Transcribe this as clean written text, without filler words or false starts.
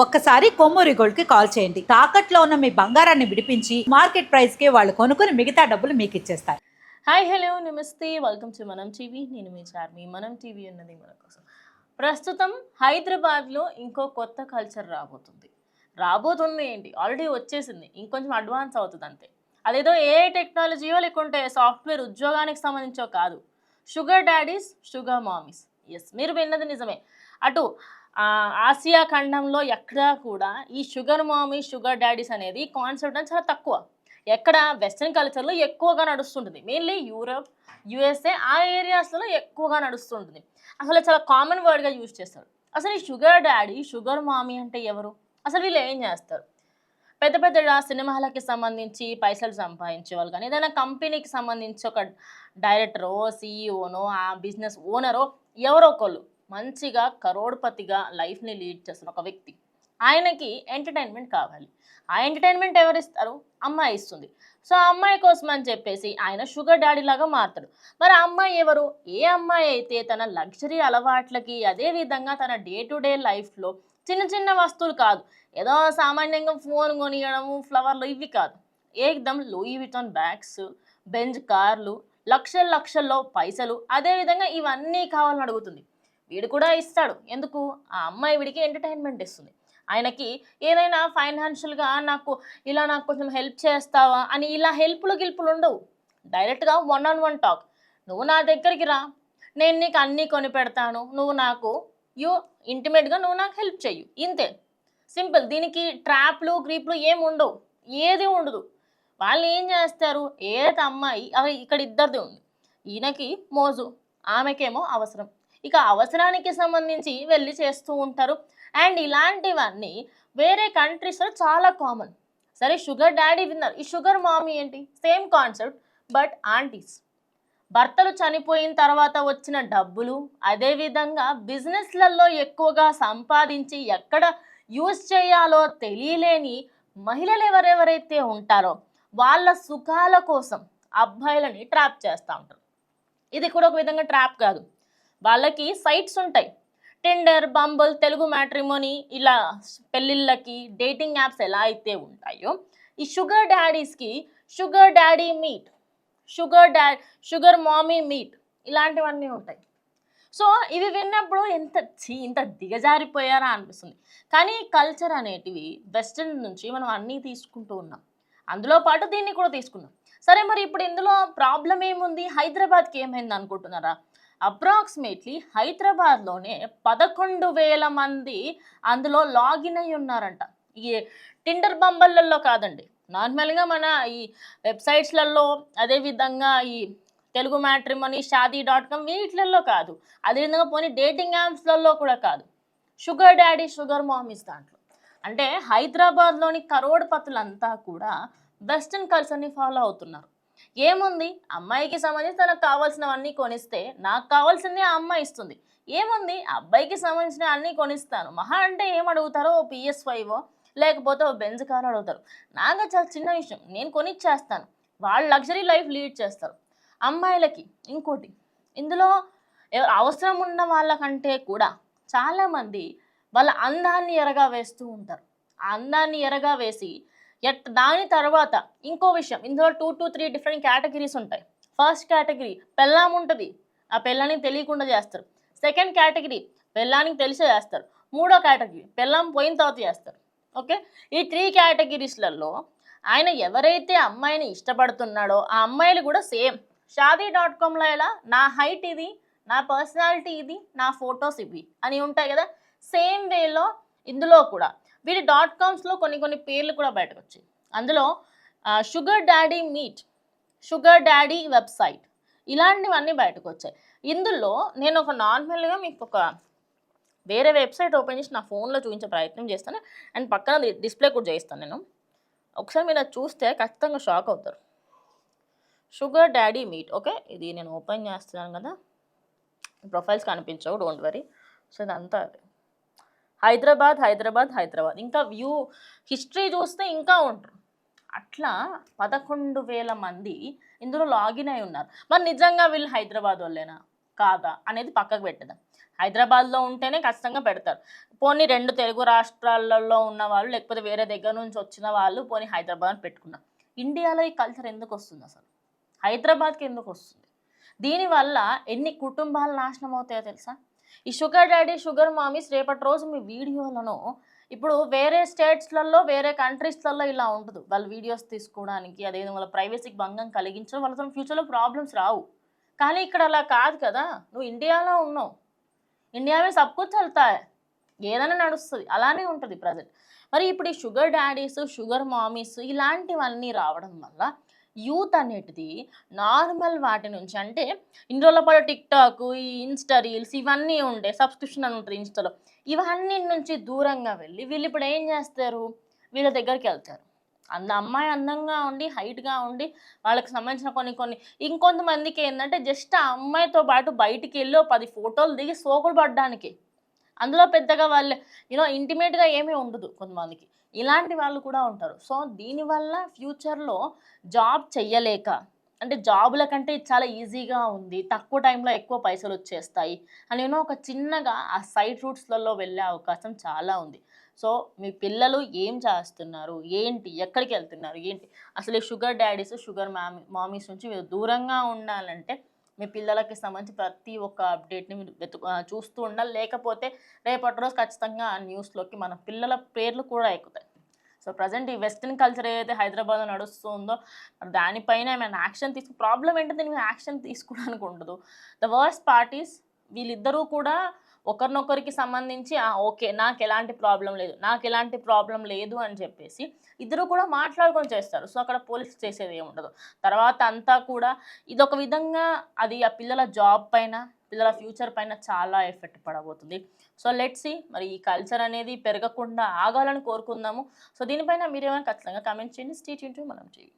ఒక్కసారి కొమ్మూరి గోల్డ్ కి కాల్ చేయండి. తాకట్లో ఉన్న మీ బంగారాన్ని విడిపించి మార్కెట్ ప్రైస్ కి వాళ్ళు కొనుక్కుని మిగతా డబ్బులు మీకు ఇచ్చేస్తారు. హాయ్ హలో నమస్తే వెల్కమ్ టు మనం టీవీ. నేను మీ చార్మి. మనం టీవీ ఉన్నది మన కోసం. ప్రస్తుతం హైదరాబాద్లో ఇంకో కొత్త కల్చర్ రాబోతుంది ఏంటి, ఆల్రెడీ వచ్చేసింది, ఇంకొంచెం అడ్వాన్స్ అవుతుంది అంతే. అదేదో ఏఐ టెక్నాలజీయో లేకుంటే సాఫ్ట్వేర్ ఉద్యోగానికి సంబంధించో కాదు. Sugar daddies, sugar mommies. Yes, మీరు విన్నది నిజమే. అటు ఆసియా ఖండంలో ఎక్కడా కూడా ఈ షుగర్ మామీ, షుగర్ డాడీస్ అనేది కాన్సెప్ట్ అని చాలా తక్కువ. ఎక్కడ వెస్ట్రన్ కల్చర్లో ఎక్కువగా నడుస్తుంటుంది, మెయిన్లీ యూరప్, యుఎస్ఏ ఆ ఏరియాస్లో ఎక్కువగా నడుస్తుంటుంది. అసలు చాలా కామన్ వర్డ్గా యూజ్ చేస్తారు. అసలు ఈ షుగర్ డాడీ, షుగర్ మామీ అంటే ఎవరు, అసలు వీళ్ళు ఏం చేస్తారు? పెద్ద పెద్ద సినిమాలకి సంబంధించి పైసలు సంపాదించే వాళ్ళు, కానీ ఏదైనా కంపెనీకి సంబంధించి ఒక డైరెక్టరో, సీఈఓనో, ఆ బిజినెస్ ఓనరో ఎవరో ఒకళ్ళు మంచిగా కరోడ్పతిగా లైఫ్ని లీడ్ చేస్తున్న ఒక వ్యక్తి, ఆయనకి ఎంటర్టైన్మెంట్ కావాలి. ఆ ఎంటర్టైన్మెంట్ ఎవరు ఇస్తారు? అమ్మాయి ఇస్తుంది. సో ఆ అమ్మాయి కోసం అని చెప్పేసి ఆయన షుగర్ డాడీ లాగా మారుతాడు. మరి ఆ అమ్మాయి ఎవరు? ఏ అమ్మాయి అయితే తన లగ్జరీ అలవాట్లకి, అదేవిధంగా తన డే టు డే లైఫ్లో చిన్న చిన్న వస్తువులు కాదు, ఏదో సామాన్యంగా ఫోన్ కొనియడము, ఫ్లవర్లు, ఇవి కాదు, ఏకదం లూయి విటాన్ బ్యాగ్స్, బెంజ్ కార్లు, లక్షల్లో పైసలు, అదేవిధంగా ఇవన్నీ కావాలని అడుగుతుంది. వీడు కూడా ఇస్తాడు. ఎందుకు? ఆ అమ్మాయి వీడికి ఎంటర్టైన్మెంట్ ఇస్తుంది. ఆయనకి ఏదైనా ఫైనాన్షియల్గా నాకు కొంచెం హెల్ప్ చేస్తావా అని ఇలా గిల్పులు ఉండవు. డైరెక్ట్గా 1-on-1 టాక్. నువ్వు నా దగ్గరికి రా, నేను నీకు అన్నీ కొని పెడతాను, నువ్వు నాకు ఇంటిమేట్గా నువ్వు నాకు హెల్ప్ చెయ్యు, ఇంతే, సింపుల్. దీనికి ట్రాప్లు గ్రీప్లు ఏమి ఉండవు, ఏది ఉండదు. వాళ్ళు ఏం చేస్తారు? ఏదైతే అమ్మాయి ఇక్కడ ఇద్దరిది ఉంది, ఈయనకి మోజు, ఆమెకేమో అవసరం, ఇక అవసరానికి సంబంధించి వెళ్ళి చేస్తూ ఉంటారు. అండ్ ఇలాంటివన్నీ వేరే కంట్రీస్లో చాలా కామన్. సరే, షుగర్ డాడీ విన్నారు. ఈ షుగర్ మామీ ఏంటి? Same concept, but aunties. భర్తలు చనిపోయిన తర్వాత వచ్చిన డబ్బులు, అదేవిధంగా బిజినెస్లలో ఎక్కువగా సంపాదించి ఎక్కడ యూజ్ చేయాలో తెలియలేని మహిళలు ఎవరెవరైతే ఉంటారో వాళ్ళ సుఖాల కోసం అబ్బాయిలని ట్రాప్ చేస్తూ ఉంటారు. ఇది కూడా ఒక విధంగా ట్రాప్ కాదు. వాళ్ళకి సైట్స్ ఉంటాయి, టిండర్, బంబుల్, తెలుగు మ్యాట్రిమోనీ, ఇలా పెళ్ళిళ్ళకి డేటింగ్ యాప్స్ ఎలా అయితే ఉంటాయో, ఈ షుగర్ డాడీస్కి sugar daddy meet, sugar mummy meet, ఇలాంటివన్నీ ఉంటాయి. సో ఇవి విన్నప్పుడు ఇంత దిగజారిపోయారా అనిపిస్తుంది. కానీ కల్చర్ అనేటివి వెస్టర్న్ నుంచి మనం అన్నీ తీసుకుంటూ ఉన్నాం, అందులో పాటు దీన్ని కూడా తీసుకున్నాం. సరే, మరి ఇప్పుడు ఇందులో ప్రాబ్లం ఏముంది? హైదరాబాద్కి ఏమైంది అనుకుంటున్నారా? అప్రాక్సిమేట్లీ హైదరాబాద్లోనే 11,000 మంది అందులో లాగిన్ అయి ఉన్నారంట. ఈ టిండర్ బంబల్లలో కాదండి, నార్మల్గా మన ఈ వెబ్సైట్స్లలో, అదేవిధంగా ఈ తెలుగు మ్యాట్రిమోనీ, షాదీ.com వీటిలలో కాదు, అదేవిధంగా పోనీ డేటింగ్ యాప్స్లలో కూడా కాదు, షుగర్ డాడీ, షుగర్ మామీస్ దాంట్లో. అంటే హైదరాబాద్లోని కరోడ్పతులంతా కూడా వెస్ట్రన్ కల్చర్ని ఫాలో అవుతున్నారు. ఏముంది? అమ్మాయికి సంబంధించి తనకు కావాల్సినవన్నీ కొనిస్తే నాకు కావాల్సింది ఆ అమ్మాయి ఇస్తుంది. ఏముంది? అబ్బాయికి సంబంధించిన అన్నీ కొనిస్తాను, మహా అంటే ఏం అడుగుతారో ఓ PS5 లేకపోతే ఓ బెంజ్ కార్ అడుగుతారు. నాకు చాలా చిన్న విషయం, నేను కొనిచ్చేస్తాను. వాళ్ళు లగ్జరీ లైఫ్ లీడ్ చేస్తారు. అమ్మాయిలకి ఇంకోటి, ఇందులో అవసరం ఉన్న వాళ్ళకంటే కూడా చాలామంది వాళ్ళ అందాన్ని ఎరగా వేస్తూ ఉంటారు. ఆ అందాన్ని ఎరగా వేసి దాని తర్వాత ఇంకో విషయం, ఇందులో 2 to 3 డిఫరెంట్ కేటగిరీస్ ఉంటాయి. ఫస్ట్ కేటగిరీ, పెళ్ళాం ఉంటుంది, ఆ పెళ్ళానికి తెలియకుండా చేస్తారు. సెకండ్ కేటగిరీ, పెళ్ళానికి తెలిసే చేస్తారు. మూడో కేటగిరీ, పెళ్ళాం పోయిన తర్వాత చేస్తారు. ఓకే, ఈ 3 కేటగిరీస్లలో ఆయన ఎవరైతే అమ్మాయిని ఇష్టపడుతున్నాడో ఆ అమ్మాయిలు కూడా సేమ్ షాదీ.comలో ఎలా నా హైట్ ఇది, నా పర్సనాలిటీ ఇది, నా ఫొటోస్ ఇవి అని ఉంటాయి కదా, సేమ్ వేలో ఇందులో కూడా వీడి .comస్లో కొన్ని పేర్లు కూడా బయటకు వచ్చాయి. అందులో sugar daddy meet, sugar daddy website, ఇలాంటివన్నీ బయటకు వచ్చాయి. ఇందులో నేను ఒక నార్మల్గా మీకు ఒక వేరే వెబ్సైట్ ఓపెన్ చేసి నా ఫోన్లో చూపించే ప్రయత్నం చేస్తాను, అండ్ పక్కన డిస్ప్లే కూడా చేస్తాను నేను. ఒకసారి మీరు అది చూస్తే ఖచ్చితంగా షాక్ అవుతారు. Sugar daddy meet. ఓకే, ఇది నేను ఓపెన్ చేస్తున్నాను కదా, ప్రొఫైల్స్ కనిపించవు, డోంట్ వరీ. సో ఇదంతా హైదరాబాద్. ఇంకా వ్యూ హిస్టరీ చూస్తే ఇంకా ఉంటారు. అట్లా 11,000 మంది ఇందులో లాగిన్ అయి ఉన్నారు. మరి నిజంగా వీళ్ళు హైదరాబాద్ వాళ్ళేనా? కాదా అనేది పక్కకు పెట్టేద్దాం. హైదరాబాద్లో ఉంటేనే ఖచ్చితంగా పెడతారు. పోనీ 2 తెలుగు రాష్ట్రాలలో ఉన్న వాళ్ళు లేకపోతే వేరే దగ్గర నుంచి వచ్చిన వాళ్ళు పోనీ హైదరాబాద్ అని పెట్టుకున్నాం. ఇండియాలో ఈ కల్చర్ ఎందుకు వస్తుంది అసలు? హైదరాబాద్కి ఎందుకు వస్తుంది? దీనివల్ల ఎన్ని కుటుంబాలు నాశనం అవుతాయో తెలుసా? ఈ షుగర్ డాడీ షుగర్ మామీస్ రేపటి రోజు మీ వీడియోలను ఇప్పుడు వేరే స్టేట్స్లలో వేరే కంట్రీస్లలో ఇలా ఉండదు. వాళ్ళు వీడియోస్ తీసుకోవడానికి అదేదో వాళ్ళ ప్రైవసీకి భంగం కలిగించడం వాళ్ళతో ఫ్యూచర్లో ప్రాబ్లమ్స్ రావు. కానీ ఇక్కడ అలా కాదు కదా. నువ్వు ఇండియాలో ఉన్నావు, ఇండియా में सब कुछ चलता है, ఏదైనా నడుస్తుంది, అలానే ఉంటుంది ప్రజెంట్. మరి ఇప్పుడు ఈ షుగర్ డాడీస్ షుగర్ మామీస్ ఇలాంటివన్నీ రావడం వల్ల యూత్ అనేటిది నార్మల్ వాటి నుంచి అంటే ఇన్ని రోజుల పాటు టిక్ టాక్ ఈ ఇన్స్టా రీల్స్ ఇవన్నీ ఉండే సబ్స్క్రిప్షన్ అని ఉంటుంది ఇన్స్టాలో, ఇవన్నీ నుంచి దూరంగా వెళ్ళి వీళ్ళు ఇప్పుడు ఏం చేస్తారు, వీళ్ళ దగ్గరికి వెళ్తారు. అమ్మాయి అందంగా ఉండి హైట్గా ఉండి వాళ్ళకి సంబంధించిన కొన్ని ఇంకొంతమందికి ఏంటంటే జస్ట్ ఆ అమ్మాయితో పాటు బయటికి వెళ్ళి 10 ఫోటోలు దిగి సోకులు పడడానికి, అందులో పెద్దగా వాళ్ళు ఇంటిమేట్గా ఏమీ ఉండదు కొంతమందికి. ఇలాంటి వాళ్ళు కూడా ఉంటారు. సో దీనివల్ల ఫ్యూచర్లో జాబ్ చెయ్యలేక అంటే జాబుల కంటే ఇది చాలా ఈజీగా ఉంది, తక్కువ టైంలో ఎక్కువ పైసలు వచ్చేస్తాయి అని ఒక చిన్నగా ఆ సైడ్ రూట్స్లలో వెళ్ళే అవకాశం చాలా ఉంది. సో మీ పిల్లలు ఏం చేస్తున్నారు, ఏంటి, ఎక్కడికి వెళ్తున్నారు, ఏంటి అసలు ఈ షుగర్ డాడీస్ షుగర్ మామీస్ నుంచి మీరు దూరంగా ఉండాలంటే మీ పిల్లలకి సంబంధించి ప్రతి ఒక్క అప్డేట్ని మీరు చూస్తూ ఉండాలి. లేకపోతే రేపటి రోజు ఖచ్చితంగా ఆ న్యూస్లోకి మన పిల్లల పేర్లు కూడా ఎక్కుతాయి. సో ప్రజెంట్ ఈ వెస్టర్న్ కల్చర్ ఏదైతే హైదరాబాద్లో నడుస్తుందో దానిపైన ఏమైనా యాక్షన్ ప్రాబ్లం ఏంటంటే దీని మీద యాక్షన్ తీసుకోవడానికి ఉండదు. ద వర్స్ట్ పార్టీస్ వీళ్ళిద్దరూ కూడా ఒకరినొకరికి సంబంధించి ఓకే నాకు ఎలాంటి ప్రాబ్లం లేదు అని చెప్పేసి ఇద్దరు కూడా మాట్లాడుకొని చేస్తారు. సో అక్కడ పోలీస్ చేసేది ఏముండదు. తర్వాత అంతా కూడా ఇదొక విధంగా అది ఆ పిల్లల జాబ్ పైన పిల్లల ఫ్యూచర్ పైన చాలా ఎఫెక్ట్ పడబోతుంది. సో లెట్స్ సీ మరి ఈ కల్చర్ అనేది పెరగకుండా ఆగాలని కోరుకుందాము. సో దీనిపైన మీరేమైనా ఖచ్చితంగా కామెంట్ చేయండి. స్టే ట్యూన్డ్ టు మనం టీవీ.